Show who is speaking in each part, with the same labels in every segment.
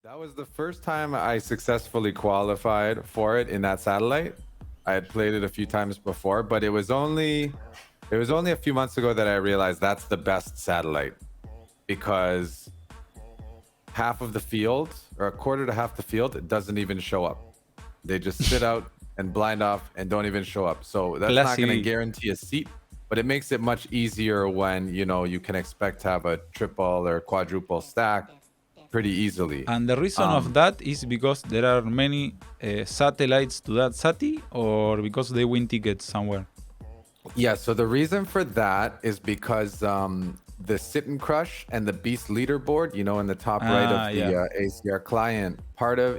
Speaker 1: That was the first time I successfully qualified for it in that satellite. I had played it a few times before, but it was only a few months ago that I realized that's the best satellite because half of the field or a quarter to half the field it doesn't even show up. They just sit out and blind off and don't even show up. So that's not going to
Speaker 2: Classy.
Speaker 1: guarantee a seat, but it makes it much easier when you can expect to have a triple or quadruple stack pretty easily.
Speaker 2: And the reason of
Speaker 1: Um,
Speaker 2: that is because there are many satellites to that sati, or because they win tickets somewhere.
Speaker 1: Yeah, so the reason for that is because the Sit and Crush and the Beast leaderboard, in the top right of
Speaker 2: Ah,
Speaker 1: the
Speaker 2: yeah.
Speaker 1: ACR client,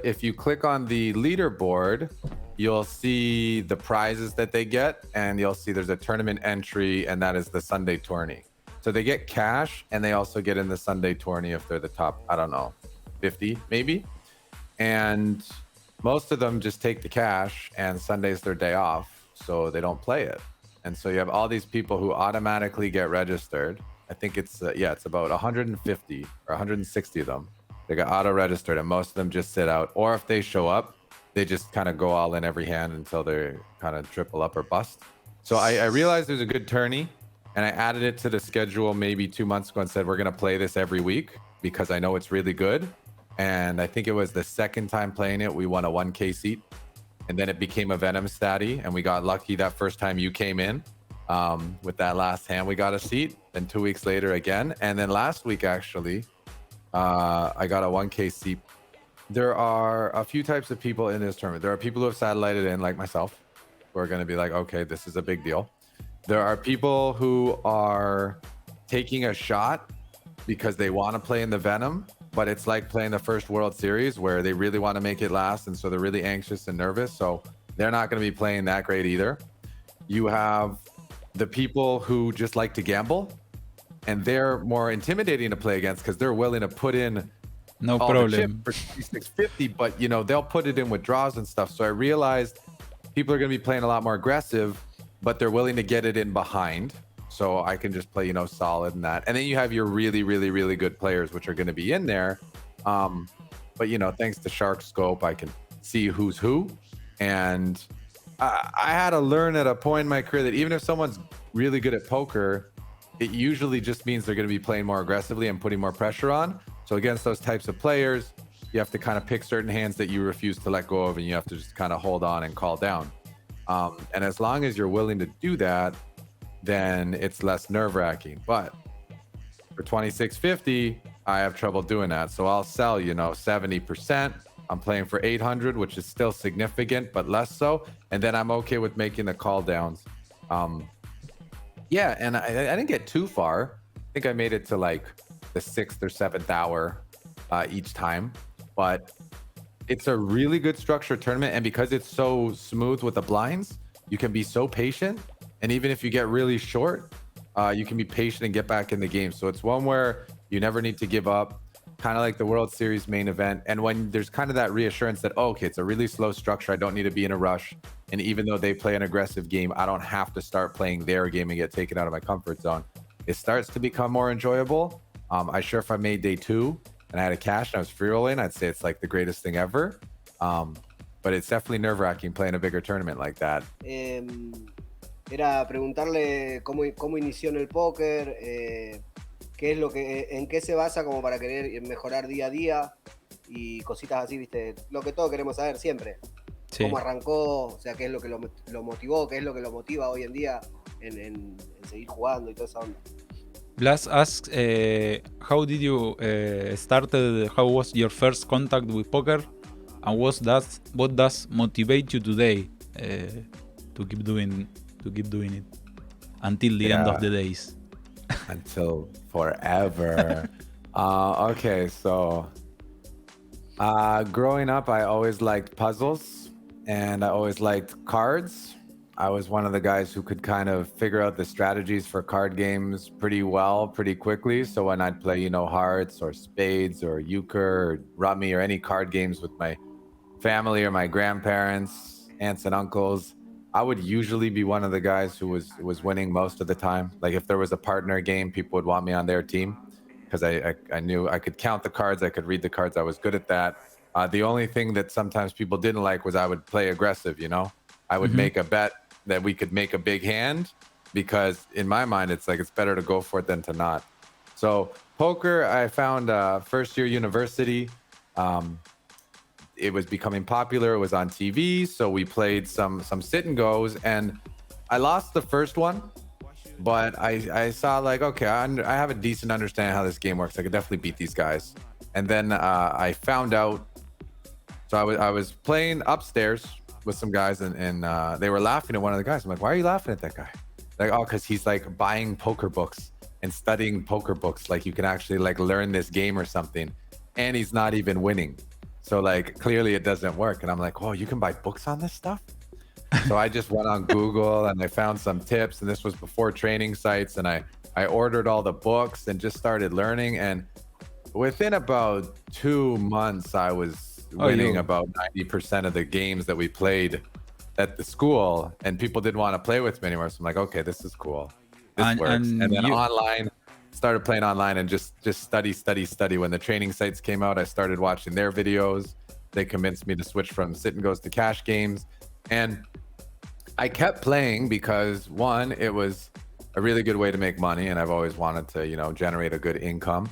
Speaker 1: if you click on the leaderboard, you'll see the prizes that they get, and you'll see there's a tournament entry, and that is the Sunday tourney. So they get cash, and they also get in the Sunday tourney if they're the top, I don't know, 50 maybe. And most of them just take the cash, and Sunday's their day off, so they don't play it. And so you have all these people who automatically get registered. I think it's about 150 or 160 of them. They got auto registered, and most of them just sit out. Or if they show up, they just kind of go all in every hand until they kind of triple up or bust. So I realized there's a good tourney, and I added it to the schedule maybe 2 months ago and said we're gonna play this every week because I know it's really good. And I think it was the second time playing it, we won a 1K seat, and then it became a Venom statty, and we got lucky that first time you came in with that last hand. We got a seat. Then 2 weeks later again, and then last week actually, I got a 1K seat. There are a few types of people in this tournament. There are people who have satellited in, like myself, who are going to be like, okay, this is a big deal. There are people who are taking a shot because they want to play in the Venom, but it's like playing the first World Series where they really want to make it last, and so they're really anxious and nervous. So they're not going to be playing that great either. You have the people who just like to gamble, and they're more intimidating to play against because they're willing to put in
Speaker 2: No
Speaker 1: all the chip
Speaker 2: problem.
Speaker 1: for 2650, but they'll put it in with draws and stuff. So I realized people are going to be playing a lot more aggressive, but they're willing to get it in behind. So I can just play, solid in that. And then you have your really, really, really good players, which are going to be in there. But thanks to Shark Scope, I can see who's who. And I had to learn at a point in my career that even if someone's really good at poker, it usually just means they're going to be playing more aggressively and putting more pressure on. So against those types of players, you have to kind of pick certain hands that you refuse to let go of, and you have to just kind of hold on and call down. And as long as you're willing to do that, then it's less nerve-wracking. But for 2650, I have trouble doing that. So I'll sell, 70%. I'm playing for 800, which is still significant, but less so. And then I'm okay with making the call downs. Yeah, and I didn't get too far. I think I made it to like the 6th or 7th hour each time. But it's a really good structured tournament. And because it's so smooth with the blinds, you can be so patient. And even if you get really short, you can be patient and get back in the game. So it's one where you never need to give up, kind of like the World Series main event. And when there's kind of that reassurance that, oh, okay, it's a really slow structure, I don't need to be in a rush. And even though they play an aggressive game, I don't have to start playing their game and get taken out of my comfort zone. It starts to become more enjoyable. I sure if I made day 2 and I had a cash and I was free rolling, I'd say it's like the greatest thing ever. But it's definitely nerve-wracking playing a bigger tournament like that.
Speaker 3: Era preguntarle cómo inició en el póker, qué es en qué se basa como para querer mejorar día a día y cositas así, viste, lo que todos queremos saber siempre.
Speaker 2: Sí.
Speaker 3: Cómo arrancó, o sea, qué es lo que lo motivó, qué es lo que lo motiva hoy en día en seguir jugando y toda esa onda.
Speaker 2: Blas asks, how did you started? How was your first contact with poker, and what does motivate you today to keep doing it until the end of the days?
Speaker 1: Until forever. Okay, so growing up, I always liked puzzles and I always liked cards. I was one of the guys who could kind of figure out the strategies for card games pretty well, pretty quickly. So when I'd play, hearts or spades or euchre or rummy or any card games with my family or my grandparents, aunts and uncles, I would usually be one of the guys who was winning most of the time. Like if there was a partner game, people would want me on their team. because I knew I could count the cards, I could read the cards, I was good at that. The only thing that sometimes people didn't like was I would play aggressive. I would
Speaker 2: Mhm.
Speaker 1: make a bet that we could make a big hand, because in my mind it's like it's better to go for it than to not. So poker, I found first year university. Um, it was becoming popular. It was on TV, so we played some sit and goes, and I lost the first one, but I saw like, okay, I have a decent understanding how this game works. I could definitely beat these guys. And then I found out. So I was playing upstairs with some guys, and they were laughing at one of the guys. I'm like, why are you laughing at that guy? Like, oh, because he's like buying poker books and studying poker books. Like you can actually like learn this game or something, and he's not even winning. So like clearly it doesn't work. And I'm like, oh, you can buy books on this stuff? So I just went on Google and I found some tips, and this was before training sites, and I ordered all the books and just started learning. And within about 2 months, I was winning about 90% of the games that we played at the school, and people didn't want to play with me anymore. So I'm like, okay, this is cool. This works. And then online, started playing online and just study. When the training sites came out, I started watching their videos. They convinced me to switch from sit and goes to cash games. And I kept playing because one, it was a really good way to make money, and I've always wanted to, generate a good income.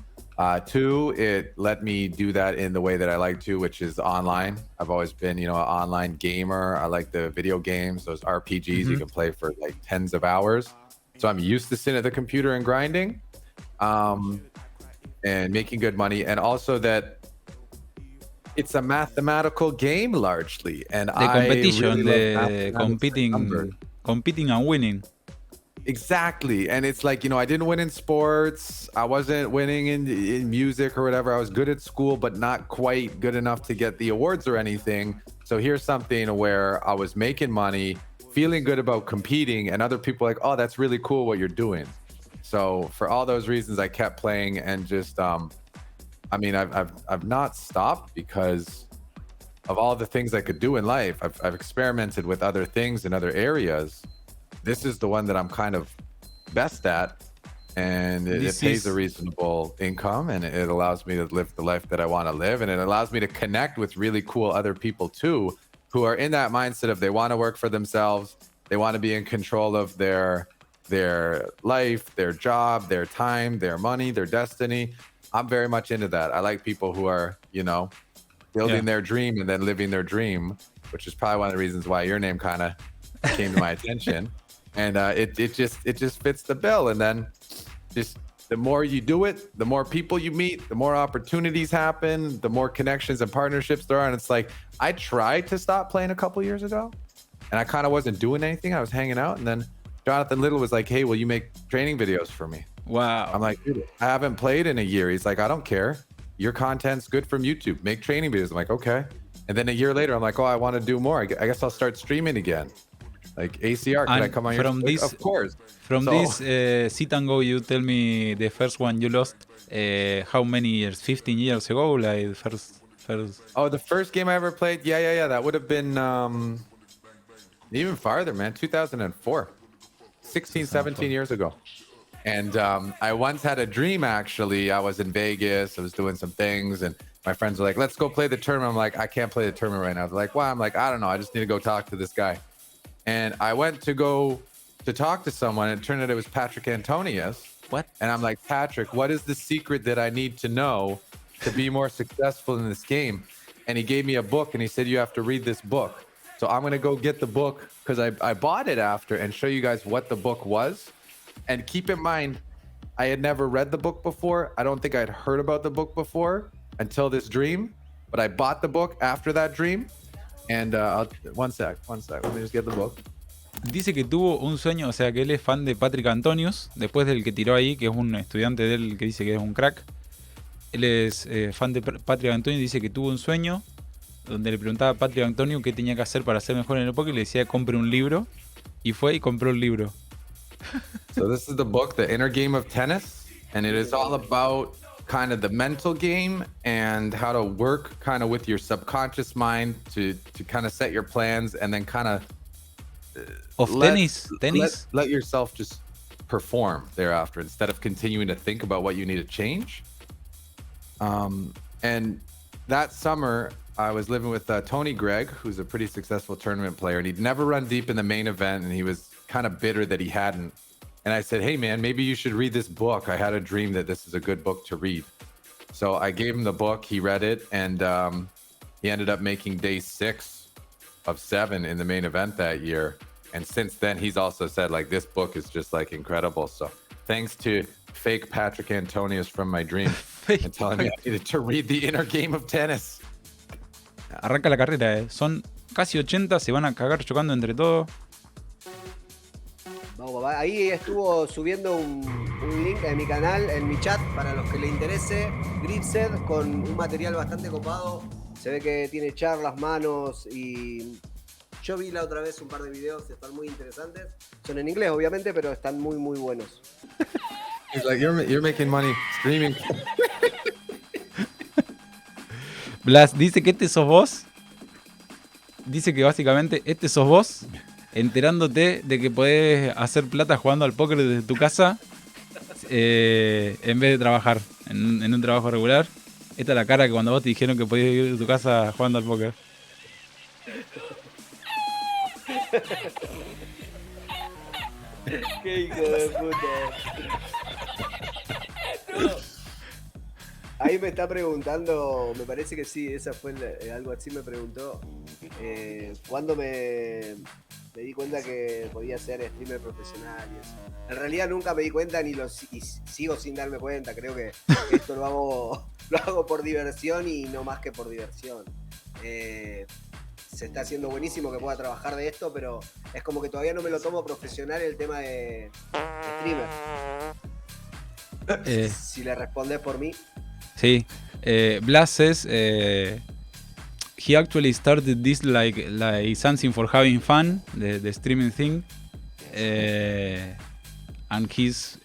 Speaker 1: Two, it let me do that in the way that I like to, which is online. I've always been, an online gamer. I like the video games, those RPGs you can play for like tens of hours. So I'm used to sitting at the computer and grinding, and making good money. And also that it's a mathematical game largely. And
Speaker 2: the competition,
Speaker 1: really
Speaker 2: the competing and winning.
Speaker 1: Exactly. And it's like, I didn't win in sports. I wasn't winning in music or whatever. I was good at school, but not quite good enough to get the awards or anything. So here's something where I was making money, feeling good about competing, and other people like, oh, that's really cool what you're doing. So for all those reasons, I kept playing, and just, I've not stopped because of all the things I could do in life. I've experimented with other things in other areas. This is the one that I'm kind of best at, and it pays a reasonable income, and it allows me to live the life that I want to live, and it allows me to connect with really cool other people too, who are in that mindset of they want to work for themselves, they want to be in control of their life, their job, their time, their money, their destiny. I'm very much into that. I like people who are, building their dream and then living their dream, which is probably one of the reasons why your name kind of came to my attention. And it just fits the bill. And then just the more you do it, the more people you meet, the more opportunities happen, the more connections and partnerships there are. And it's like, I tried to stop playing a couple years ago, and I kind of wasn't doing anything. I was hanging out, and then Jonathan Little was like, hey, will you make training videos for me?
Speaker 2: Wow.
Speaker 1: I'm like, dude, I haven't played in a year. He's like, I don't care. Your content's good from YouTube. Make training videos. I'm like, okay. And then a year later, I'm like, oh, I want to do more. I guess I'll start streaming again. Like, ACR, can I come on your stream? Of course.
Speaker 2: This sit and go, you tell me the first one you lost, how many years? 15 years ago? Like first.
Speaker 1: Oh, the first game I ever played? Yeah. That would have been even farther, man. 2004. 16, 17 years ago. And I once had a dream, actually. I was in Vegas. I was doing some things, and my friends were like, let's go play the tournament. I'm like, I can't play the tournament right now. They're like, why? I'm like, I don't know. I just need to go talk to this guy. And I went to go to talk to someone, and it turned out it was Patrick Antonius.
Speaker 2: What?
Speaker 1: And I'm like, Patrick, what is the secret that I need to know to be more successful in this game? And he gave me a book, and he said, you have to read this book. So I'm going to go get the book, because I bought it after, and show you guys what the book was. And keep in mind, I had never read the book before. I don't think I'd heard about the book before until this dream. But I bought the book after that dream. And one sec. Let me just get the book.
Speaker 2: Dice que tuvo un sueño, o sea, que él es fan de Patrick Antonius, después del que tiró ahí, que es un estudiante de él que dice que es un crack. Él es fan de Patrick Antonius, dice que tuvo un sueño donde le preguntaba a Patrick Antonius qué tenía que hacer para ser mejor en el póker, y le decía compre un libro, y fue y compró el libro.
Speaker 1: So this is the book, The Inner Game of Tennis, and it is all about kind of the mental game and how to work kind of with your subconscious mind to kind of set your plans, and then kind of
Speaker 2: tennis
Speaker 1: let yourself just perform thereafter instead of continuing to think about what you need to change. And that summer, I was living with Tony Gregg, who's a pretty successful tournament player, and he'd never run deep in the main event, and he was kind of bitter that he hadn't. And I said, hey, man, maybe you should read this book. I had a dream that this is a good book to read. So I gave him the book. He read it, and he ended up making day 6 of 7 in the main event that year. And since then, he's also said, like, this book is just, like, incredible. So thanks to fake Patrick Antonius from my dream and telling me I needed to read The Inner Game of Tennis.
Speaker 2: Arranca la carrera, son casi 80, se van a cagar chocando entre todos.
Speaker 3: Vamos, papá. Ahí estuvo subiendo un link en mi canal, en mi chat, para los que le interese. Gripset, con un material bastante copado. Se ve que tiene charlas, manos y... Yo vi la otra vez un par de videos, están muy interesantes. Son en inglés, obviamente, pero están muy, muy buenos.
Speaker 1: He's like, you're making money streaming.
Speaker 2: Blas dice que este sos vos. Dice que básicamente este sos vos, enterándote de que podés hacer plata jugando al póker desde tu casa en vez de trabajar en un trabajo regular. Esta es la cara que cuando vos te dijeron que podías ir de tu casa jugando al póker.
Speaker 3: Qué hijo de puta. Ahí me está preguntando, me parece que sí, esa fue algo así me preguntó, cuándo me di cuenta que podía ser streamer profesional y eso. En realidad nunca me di cuenta y sigo sin darme cuenta, creo que esto lo hago por diversión y no más que por diversión. Se está haciendo buenísimo que pueda trabajar de esto, pero es como que todavía no me lo tomo profesional el tema de streamer. Si le respondes por mí.
Speaker 2: Sí, Blas says he actually started this like something for having fun, the streaming thing, and he's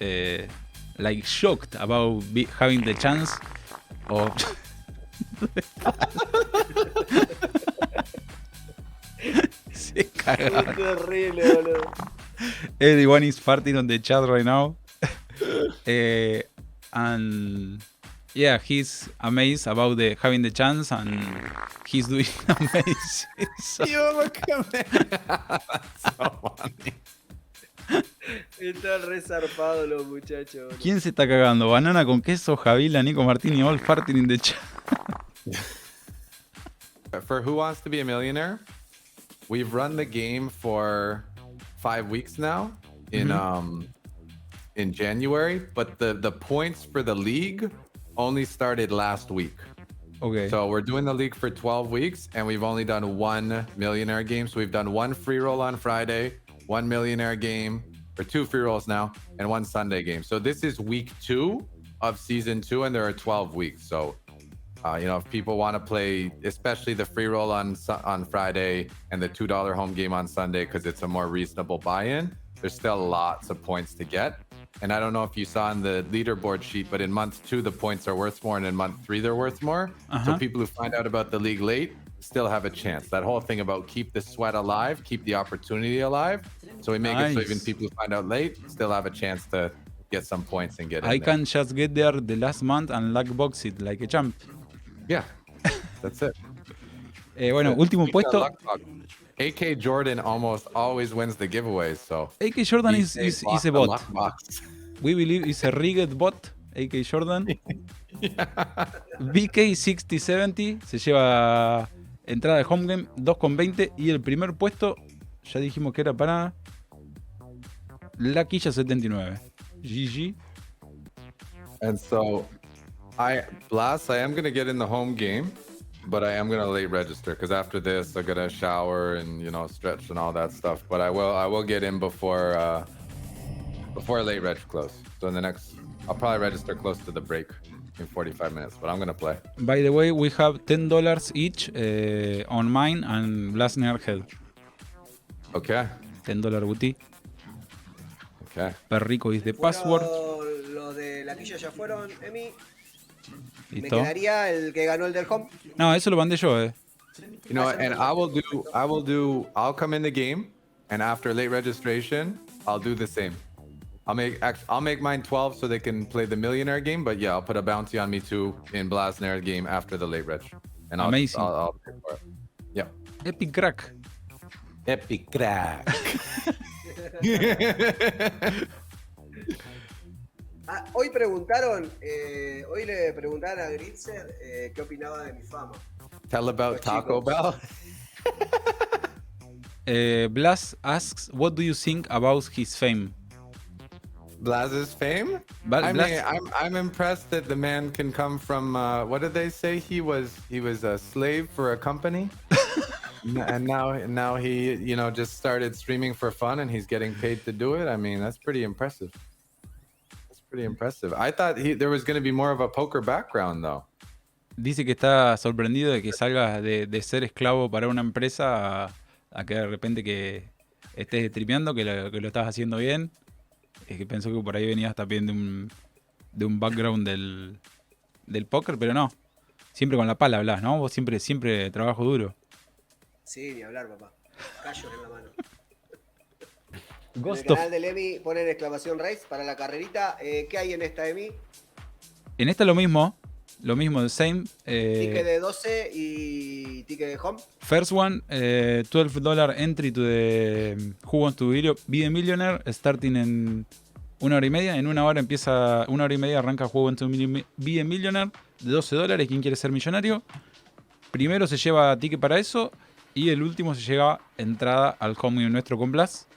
Speaker 2: like shocked about having the chance of. Se cagaron.
Speaker 3: Es terrible, boludo.
Speaker 2: Everyone is farting on the chat right now. And yeah, he's amazed about having the chance, and he's doing amazing. So,
Speaker 1: Look at me. That's so funny.
Speaker 3: Están re zarpados los muchachos, boludo.
Speaker 2: ¿quién se está cagando? Banana con queso, Javila, Nico Martini, all farting in the chat.
Speaker 1: For Who Wants to Be a Millionaire, we've run the game for 5 weeks now in January, but the points for the league only started last week.
Speaker 2: Okay.
Speaker 1: So we're doing the league for 12 weeks, and we've only done 1 millionaire game. So we've done 1 free roll on Friday, 1 millionaire game, or 2 free rolls now, and 1 Sunday game. So this is week 2 of season 2, and there are 12 weeks. So if people want to play, especially the free roll on Friday and the $2 home game on Sunday, because it's a more reasonable buy-in, there's still lots of points to get. And I don't know if you saw in the leaderboard sheet, but in month 2, the points are worth more, and in month 3, they're worth more. So people who find out about the league late still have a chance. That whole thing about keep the sweat alive, keep the opportunity alive. So we make it so even people who find out late still have a chance to get some points and get in
Speaker 2: I
Speaker 1: there.
Speaker 2: can just get there the last month and luck box it like a champ.
Speaker 1: Yeah, that's it.
Speaker 2: Bueno, último
Speaker 1: Speaking of
Speaker 2: puesto.
Speaker 1: luck dog, AK Jordan almost always wins the giveaways. So
Speaker 2: AK Jordan is a bot.
Speaker 1: Luck box.
Speaker 2: We believe it's a rigged bot. AK Jordan. BK6070 se lleva entrada de home game 2,20 y el primer puesto ya dijimos que era para la quilla 79. GG.
Speaker 1: And so, I am gonna get in the home game, but I am gonna late register because after this I gotta shower and stretch and all that stuff. But I will get in before late reg close. So I'll probably register close to the break in 45 minutes. But I'm gonna play.
Speaker 2: By the way, we have $10 each on mine and BLASNAIR head.
Speaker 1: Okay.
Speaker 2: $10 booty.
Speaker 1: Okay.
Speaker 2: Perrico is the password.
Speaker 3: Los de la quilla ya fueron, Emi. Me
Speaker 2: Listo.
Speaker 3: quedaría el que ganó el del home.
Speaker 2: No, eso lo mandé yo,
Speaker 1: You know what? And I'll come in the game, and after late registration, I'll do the same. I'll make mine 12 so they can play the millionaire game. But yeah, I'll put a bounty on me too in BLASNAIR game after the late reg, and
Speaker 2: Amazing.
Speaker 1: I'll pay for it. Yep.
Speaker 2: Epic crack.
Speaker 1: Epic crack.
Speaker 3: Hoy le preguntaron a Gritzer qué opinaba de mi fama.
Speaker 1: Tell about
Speaker 3: Los
Speaker 1: Taco
Speaker 3: chicos.
Speaker 1: Bell.
Speaker 2: Blas asks, what do you think about his fame?
Speaker 1: Blaz's fame? I mean, I'm impressed that the man can come from what did they say? He was a slave for a company. And now he, just started streaming for fun and he's getting paid to do it. I mean, that's pretty impressive. I thought there was going to be more of a poker background though.
Speaker 2: Dice que está sorprendido de que salgas de ser esclavo para una empresa a que de repente que estés streameando, que lo estás haciendo bien. Es que pensó que por ahí venías también de un background del póker, pero no. Siempre con la pala hablas, ¿no? Vos siempre trabajo duro.
Speaker 3: Sí, ni hablar, papá. Callo en la mano.
Speaker 2: Ghost
Speaker 3: en el
Speaker 2: of...
Speaker 3: canal del Emi ponen exclamación race para la carrerita. ¿Qué hay en esta, Emi?
Speaker 2: En esta lo mismo, the same.
Speaker 3: Ticket de 12 y ticket de home.
Speaker 2: First one, $12 entry to the Who Wants to Be a Millionaire, starting en 1 hora y media. En 1 hora empieza, 1 hora y media arranca Who Wants to Be a Millionaire de $12. ¿Quién quiere ser millonario? Primero se lleva ticket para eso y el último se lleva entrada al home nuestro con Blas,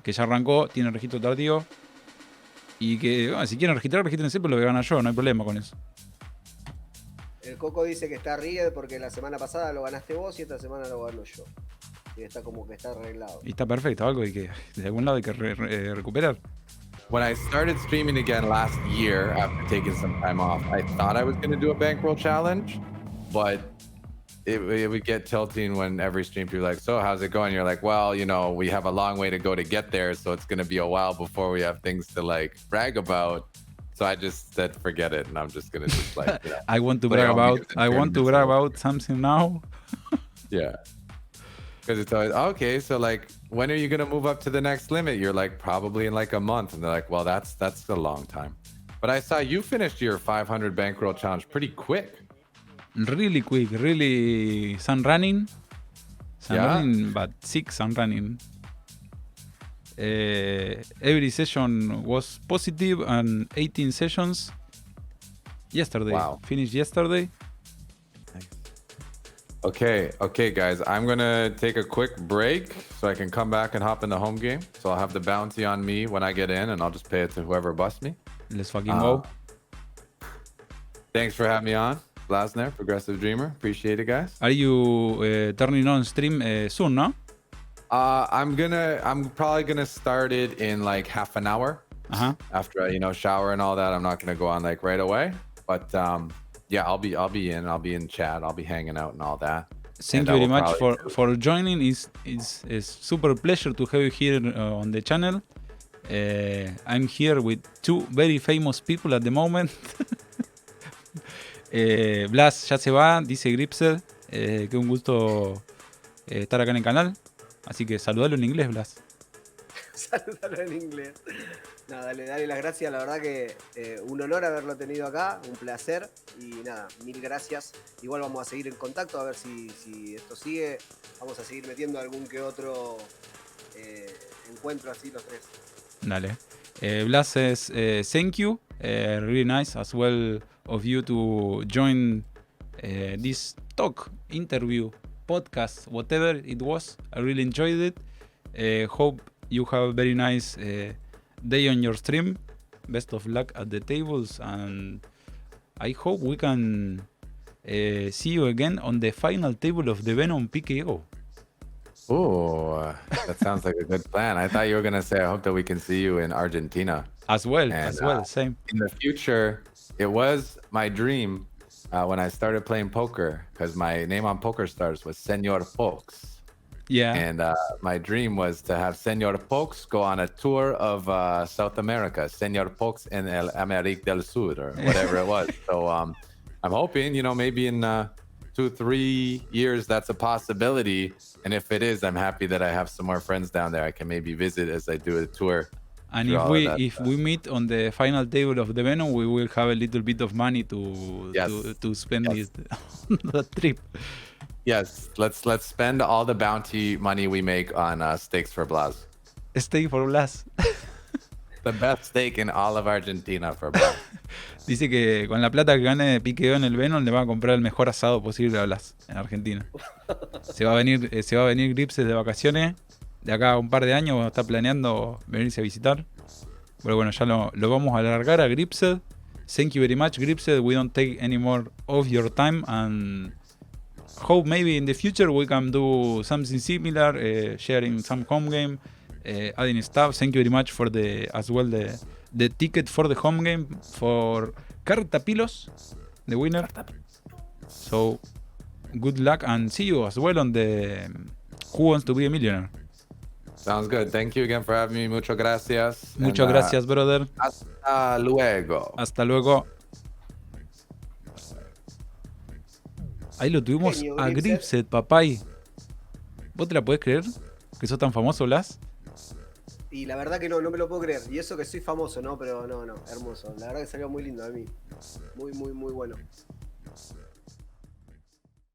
Speaker 2: que ya arrancó, tiene registro tardío. Y que, bueno, si quieren regístrense, pero lo voy a ganar yo, no hay problema con eso.
Speaker 3: El Coco dice que está ried porque la semana pasada lo ganaste vos y esta semana lo gano yo. Y está como que está arreglado.
Speaker 2: Y está perfecto, algo hay que, de algún lado hay que recuperar.
Speaker 1: When I started streaming again last year after taking some time off, I thought I was going to do a bankroll challenge, but it would get tilting when every stream people are like, so how's it going? You're like, well, we have a long way to go to get there, so it's going to be a while before we have things to like brag about. So I just said, forget it, and I'm just going to just like,
Speaker 2: I want to brag about something now.
Speaker 1: Yeah. Because it's always, okay, so like, when are you going to move up to the next limit? You're like, probably in like a month. And they're like, well, that's a long time. But I saw you finished your 500 bankroll challenge pretty quick.
Speaker 2: Really quick, really sun running, but 6 sun running. Every session was positive and 18 sessions yesterday.
Speaker 1: Wow.
Speaker 2: Finished yesterday.
Speaker 1: Okay, guys, I'm gonna take a quick break so I can come back and hop in the home game. So I'll have the bounty on me when I get in, and I'll just pay it to whoever busts me.
Speaker 2: Let's fucking go.
Speaker 1: Thanks for having me on, BLASNAIR, Progressive Dreamer. Appreciate it, guys.
Speaker 2: Are you turning on stream soon, no?
Speaker 1: I'm probably gonna start it in like half an hour. After I, shower and all that. I'm not gonna go on like right away, but yeah, I'll be in chat. I'll be hanging out and all that.
Speaker 2: Thank you very much for joining. It's super pleasure to have you here on the channel. I'm here with 2 very famous people at the moment. Blas ya se va, dice Gripser. Que un gusto estar acá en el canal. Así que saludalo en inglés, Blas.
Speaker 3: Saludalo en inglés. No, dale las gracias. La verdad que un honor haberlo tenido acá, un placer. Y nada, 1000 gracias. Igual vamos a seguir en contacto a ver si esto sigue. Vamos a seguir metiendo algún que otro encuentro así los tres.
Speaker 2: Dale. Blas says, thank you. Really nice as well of you to join this talk, interview, podcast, whatever it was. I really enjoyed it. Hope you have a very nice day on your stream. Best of luck at the tables, and I hope we can see you again on the final table of the Venom PKO.
Speaker 1: Oh, that sounds like a good plan. I thought you were gonna say, I hope that we can see you in Argentina
Speaker 2: as well. Same.
Speaker 1: In the future, it was my dream when I started playing poker, because my name on PokerStars was Senor Pokes.
Speaker 2: Yeah.
Speaker 1: And my dream was to have Senor Pokes go on a tour of South America, Senor Pokes en el América del Sur, or whatever it was. So I'm hoping, maybe in 2-3 years, that's a possibility. And if it is, I'm happy that I have some more friends down there I can maybe visit as I do a tour
Speaker 2: And
Speaker 1: through all of that
Speaker 2: if
Speaker 1: stuff.
Speaker 2: we meet on the final table of the Venom, we will have a little bit of money
Speaker 1: Yes.
Speaker 2: to spend
Speaker 1: Yes.
Speaker 2: the trip.
Speaker 1: Yes, let's spend all the bounty money we make on steaks for Blas.
Speaker 2: Stay for Blas.
Speaker 1: The best steak in all of Argentina for Blas.
Speaker 2: Dice que con la plata que gane de piqueo en el Venom le va a comprar el mejor asado posible a Blas en Argentina. Se va a venir Gripses de vacaciones. De acá a un par de años está planeando venirse a visitar. Pero bueno, ya lo vamos a alargar a Gripsed. Thank you very much, Gripsed. We don't take any more of your time and hope maybe in the future we can do something similar, sharing some home game, adding stuff. Thank you very much for the ticket for the home game for Cartapilos, the winner. So good luck and see you as well on the Who Wants to Be a Millionaire.
Speaker 1: Sounds good. Thank you again for having me. Muchas gracias.
Speaker 2: Muchas gracias, brother.
Speaker 1: Hasta luego.
Speaker 2: Hasta luego. Ahí lo tuvimos
Speaker 3: Genio,
Speaker 2: a
Speaker 3: Gripset.
Speaker 2: Gripset, papay. ¿Vos te la podés creer? ¿Que sos tan famoso, Blas?
Speaker 3: Y la verdad que no me lo puedo creer. Y eso que soy famoso, ¿no? Pero no, hermoso. La verdad que salió muy lindo a mí. Muy, muy, muy bueno.